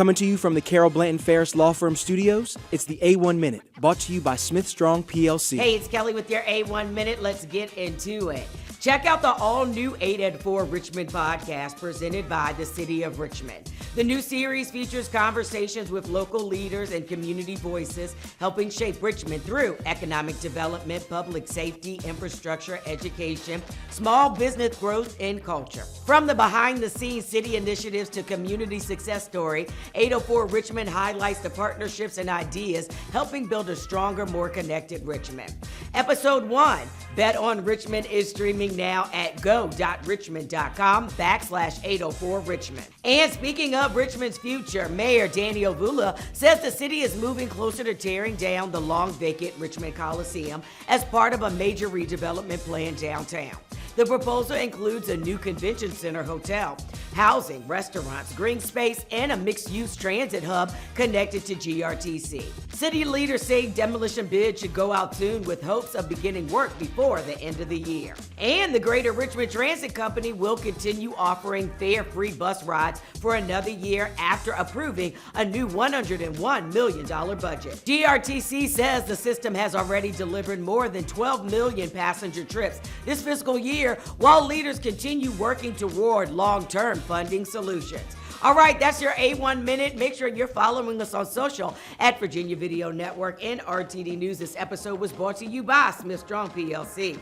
Coming to you from the Carol Blanton Ferris Law Firm Studios, it's the A1 Minute, brought to you by Smith Strong PLC. Hey, it's Kelly with your A1 Minute. Let's get into it. Check out the all-new 8 at 4 Richmond podcast presented by the City of Richmond. The new series features conversations with local leaders and community voices helping shape Richmond through economic development, public safety, infrastructure, education, small business growth, and culture. From the behind-the-scenes city initiatives to community success story, 804 Richmond highlights the partnerships and ideas helping build a stronger, more connected Richmond. Episode 1, Bet on Richmond, is streaming now at go.richmond.com/804 Richmond. And speaking of Richmond's future, Mayor Danny Ovula says the city is moving closer to tearing down the long vacant Richmond Coliseum as part of a major redevelopment plan downtown. The proposal includes a new convention center hotel, housing, restaurants, green space, and a mixed-use transit hub connected to GRTC. City leaders say demolition bids should go out soon with hopes of beginning work before the end of the year. And the Greater Richmond Transit Company will continue offering fare-free bus rides for another year after approving a new $101 million budget. GRTC says the system has already delivered more than 12 million passenger trips this fiscal year, while leaders continue working toward long-term funding solutions. All right, that's your A1 Minute. Make sure you're following us on social at Virginia Video Network and RTD News. This episode was brought to you by Smith Strong PLC.